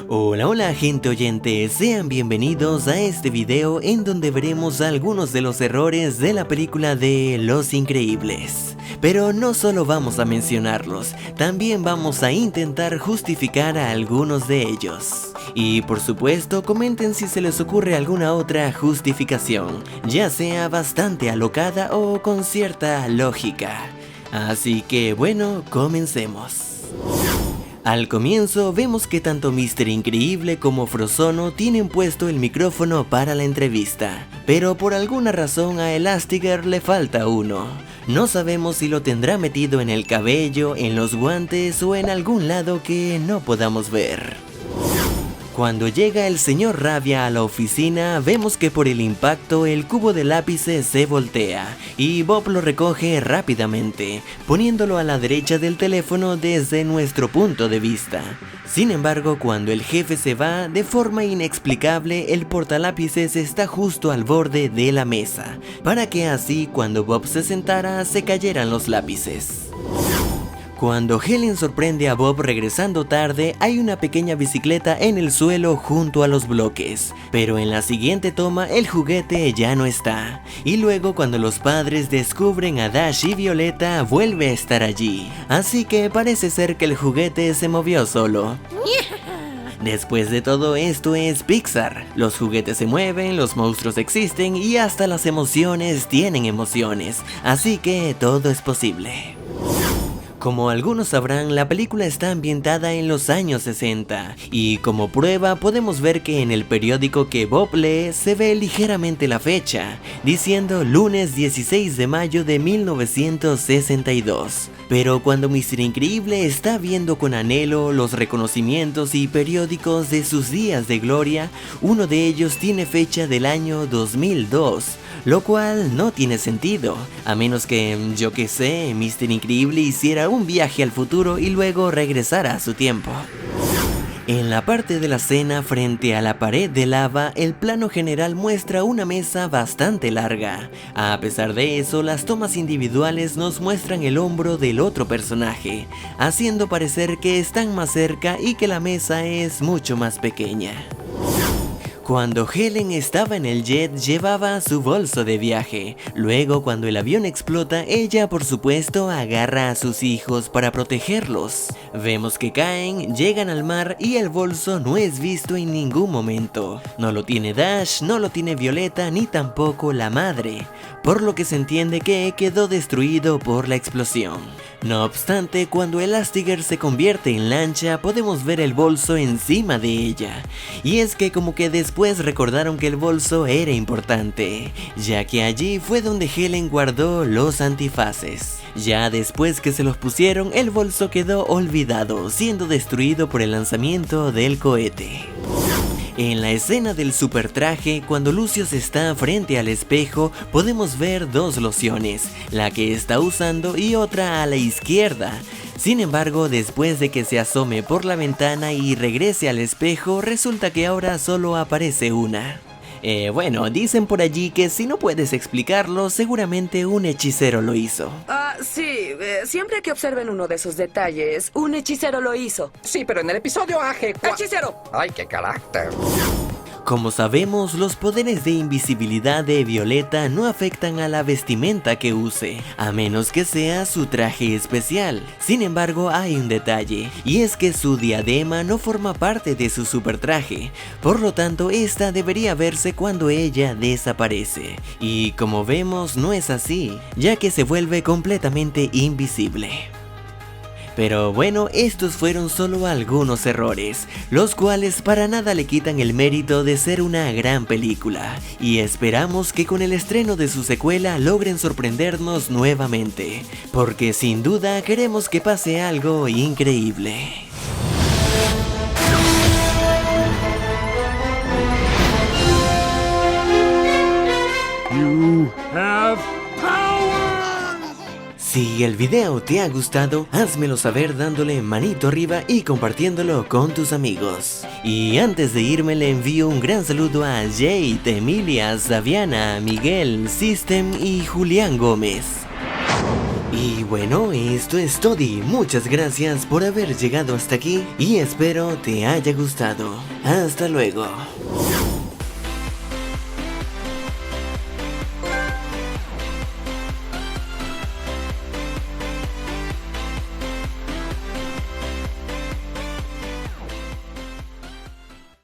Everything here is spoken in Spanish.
Hola, hola gente oyente, sean bienvenidos a este video en donde veremos algunos de los errores de la película de Los Increíbles. Pero no solo vamos a mencionarlos, también vamos a intentar justificar a algunos de ellos. Y por supuesto, comenten si se les ocurre alguna otra justificación, ya sea bastante alocada o con cierta lógica. Así que bueno, comencemos. Al comienzo vemos que tanto Mr. Increíble como Frozono tienen puesto el micrófono para la entrevista, pero por alguna razón a Elastigirl le falta uno. No sabemos si lo tendrá metido en el cabello, en los guantes o en algún lado que no podamos ver. Cuando llega el señor Rabia a la oficina, vemos que por el impacto el cubo de lápices se voltea y Bob lo recoge rápidamente, poniéndolo a la derecha del teléfono desde nuestro punto de vista. Sin embargo, cuando el jefe se va, de forma inexplicable el portalápices está justo al borde de la mesa, para que así cuando Bob se sentara se cayeran los lápices. Cuando Helen sorprende a Bob regresando tarde, hay una pequeña bicicleta en el suelo junto a los bloques, pero en la siguiente toma el juguete ya no está, y luego cuando los padres descubren a Dash y Violeta vuelve a estar allí, así que parece ser que el juguete se movió solo. Después de todo esto es Pixar, los juguetes se mueven, los monstruos existen y hasta las emociones tienen emociones, así que todo es posible. Como algunos sabrán, la película está ambientada en los años 60 y como prueba podemos ver que en el periódico que Bob lee se ve ligeramente la fecha, diciendo lunes 16 de mayo de 1962. Pero cuando Mr. Increíble está viendo con anhelo los reconocimientos y periódicos de sus días de gloria, uno de ellos tiene fecha del año 2002. Lo cual no tiene sentido, a menos que, yo que sé, Mr. Increíble hiciera un viaje al futuro y luego regresara a su tiempo. En la parte de la cena frente a la pared de lava, el plano general muestra una mesa bastante larga. A pesar de eso, las tomas individuales nos muestran el hombro del otro personaje, haciendo parecer que están más cerca y que la mesa es mucho más pequeña. Cuando Helen estaba en el jet llevaba su bolso de viaje, luego cuando el avión explota ella por supuesto agarra a sus hijos para protegerlos. Vemos que caen, llegan al mar y el bolso no es visto en ningún momento. No lo tiene Dash, no lo tiene Violeta ni tampoco la madre, por lo que se entiende que quedó destruido por la explosión. No obstante, cuando Elastigirl se convierte en lancha podemos ver el bolso encima de ella, y es que como que después recordaron que el bolso era importante, ya que allí fue donde Helen guardó los antifaces. Ya después que se los pusieron, el bolso quedó olvidado, siendo destruido por el lanzamiento del cohete. En la escena del super traje, cuando Lucius está frente al espejo, podemos ver dos lociones, la que está usando y otra a la izquierda. Sin embargo, después de que se asome por la ventana y regrese al espejo, resulta que ahora solo aparece una. Bueno, dicen por allí que si no puedes explicarlo, seguramente un hechicero lo hizo. Sí, siempre que observen uno de esos detalles, un hechicero lo hizo. Sí, pero en el episodio AG... ¡Hechicero! ¡Ay, qué carácter! Como sabemos, los poderes de invisibilidad de Violeta no afectan a la vestimenta que use, a menos que sea su traje especial. Sin embargo, hay un detalle, y es que su diadema no forma parte de su super traje, por lo tanto esta debería verse cuando ella desaparece. Y como vemos, no es así, ya que se vuelve completamente invisible. Pero bueno, estos fueron solo algunos errores, los cuales para nada le quitan el mérito de ser una gran película, y esperamos que con el estreno de su secuela logren sorprendernos nuevamente, porque sin duda queremos que pase algo increíble. You have power! Si el video te ha gustado, házmelo saber dándole manito arriba y compartiéndolo con tus amigos. Y antes de irme le envío un gran saludo a Jade, Emilia, Saviana, Miguel, System y Julián Gómez. Y bueno, esto es todo. Muchas gracias por haber llegado hasta aquí y espero te haya gustado. Hasta luego.